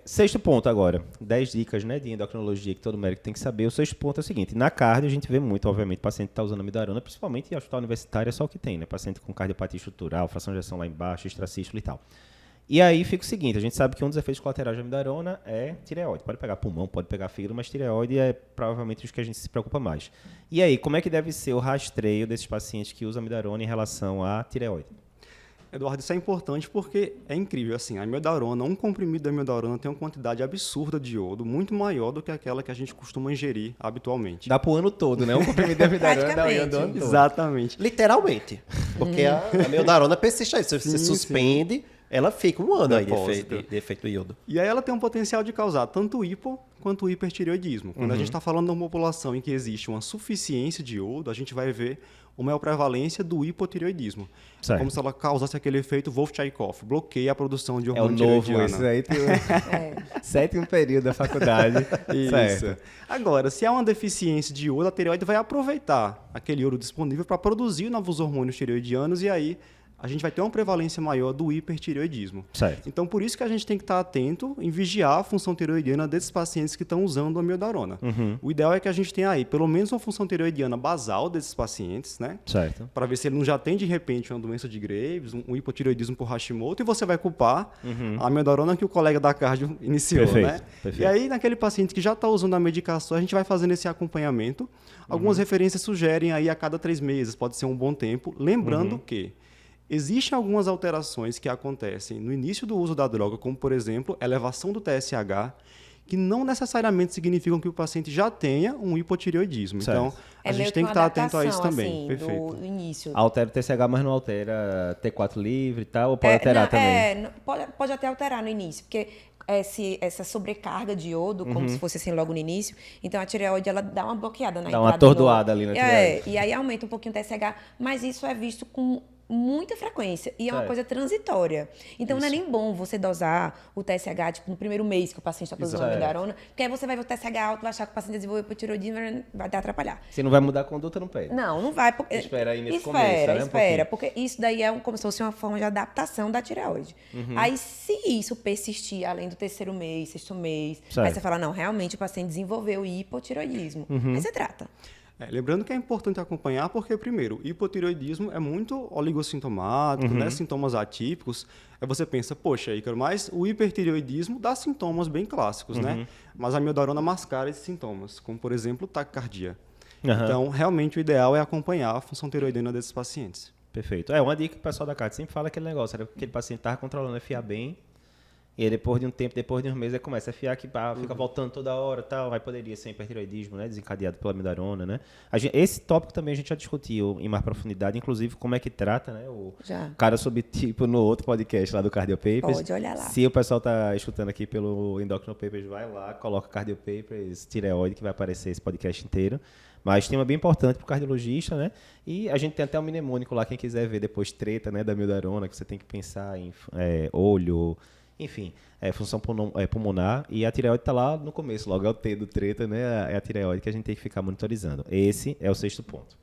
Sexto ponto agora, 10 dicas, né, de endocrinologia que todo médico tem que saber. O sexto ponto é o seguinte, na cardio a gente vê muito, obviamente, paciente que está usando amidarona, principalmente em hospital universitário é só o que tem, né, paciente com cardiopatia estrutural, fração de ejeção lá embaixo, extracístole e tal. E aí fica o seguinte, a gente sabe que um dos efeitos colaterais da amidarona é tireoide. Pode pegar pulmão, pode pegar fígado, mas tireoide é provavelmente os que a gente se preocupa mais. E aí, como é que deve ser o rastreio desses pacientes que usam amidarona em relação à tireoide? Eduardo, isso é importante porque é incrível, assim, a amidarona, um comprimido da amidarona tem uma quantidade absurda de iodo, muito maior do que aquela que a gente costuma ingerir habitualmente. Dá pro ano todo, né? Um comprimido de amidarona dá o ano todo. Exatamente. Literalmente. Porque a amidarona persiste aí. Se você suspende, ela fica um ano aí de efeito do iodo. E aí ela tem um potencial de causar tanto hipo quanto hipertireoidismo. Quando a gente está falando de uma população em que existe uma suficiência de iodo, a gente vai ver uma maior prevalência do hipotireoidismo. É como se ela causasse aquele efeito Wolff-Chaikoff, bloqueia a produção de hormônio tireoidiano. É o novo, isso aí tem sétimo período da faculdade. Isso. Certo. Agora, se há uma deficiência de iodo, a tireoide vai aproveitar aquele iodo disponível para produzir novos hormônios tireoidianos e aí a gente vai ter uma prevalência maior do hipertireoidismo. Certo. Então, por isso que a gente tem que estar atento em vigiar a função tireoidiana desses pacientes que estão usando a amiodarona. O ideal é que a gente tenha aí pelo menos uma função tireoidiana basal desses pacientes, né? Certo. Para ver se ele não já tem, de repente, uma doença de Graves, um hipotireoidismo por Hashimoto, e você vai culpar a amiodarona que o colega da cardio iniciou, né? Perfeito. E aí, naquele paciente que já está usando a medicação, a gente vai fazendo esse acompanhamento. Algumas referências sugerem aí a cada 3 meses, pode ser um bom tempo. Lembrando que existem algumas alterações que acontecem no início do uso da droga, como, por exemplo, elevação do TSH, que não necessariamente significam que o paciente já tenha um hipotireoidismo. Certo. Então, a gente tem que estar atento a isso também. Assim, Perfeito. do início. Altera o TSH, mas não altera T4 livre e tal, ou pode alterar também? Pode até alterar no início, porque essa sobrecarga de iodo, como se fosse assim logo no início, então a tireoide ela dá uma bloqueada na entrada. Dá uma atordoada ali na tireoide. E aí aumenta um pouquinho o TSH, mas isso é visto com muita frequência e é uma coisa transitória. Então não é nem bom você dosar o TSH tipo no primeiro mês que o paciente está produzindo amidarona, porque aí você vai ver o TSH alto, vai achar que o paciente desenvolveu hipotireoidismo, vai até atrapalhar. Se não vai mudar a conduta, não pede. Não vai. Porque, espera aí nesse começo, né? Espera, porque isso daí é como se fosse uma forma de adaptação da tireoide. Aí se isso persistir além do terceiro mês, sexto mês, aí você fala, não, realmente o paciente desenvolveu hipotireoidismo. Aí você trata. Lembrando que é importante acompanhar porque, primeiro, o hipotireoidismo é muito oligossintomático, né? Sintomas atípicos. Aí você pensa, poxa, Ícaro, mas o hipertireoidismo dá sintomas bem clássicos, né? Mas a amiodarona mascara esses sintomas, como, por exemplo, taquicardia. Então, realmente, o ideal é acompanhar a função tireoidiana desses pacientes. Perfeito. Uma dica que o pessoal da cardio sempre fala aquele negócio, era que aquele paciente estava controlando a FIA bem, e aí depois de um tempo, depois de uns meses, aí começa a fiar que fica voltando toda hora, tal, aí poderia ser hipertireoidismo, né, desencadeado pela amidarona, né? Esse tópico também a gente já discutiu em mais profundidade, inclusive como é que trata, né, o cara subtipo no outro podcast lá do Cardio Papers. Pode olhar lá. Se o pessoal tá escutando aqui pelo Endocrino Papers, vai lá, coloca Cardio Papers, tireoide, que vai aparecer esse podcast inteiro. Mas tema bem importante para o cardiologista, né? E a gente tem até um mnemônico lá, quem quiser ver depois treta, né, da amidarona, que você tem que pensar em olho, enfim, função pulmonar, e a tireoide está lá no começo, logo é o T do treta, né? É a tireoide que a gente tem que ficar monitorizando. Esse é o sexto ponto.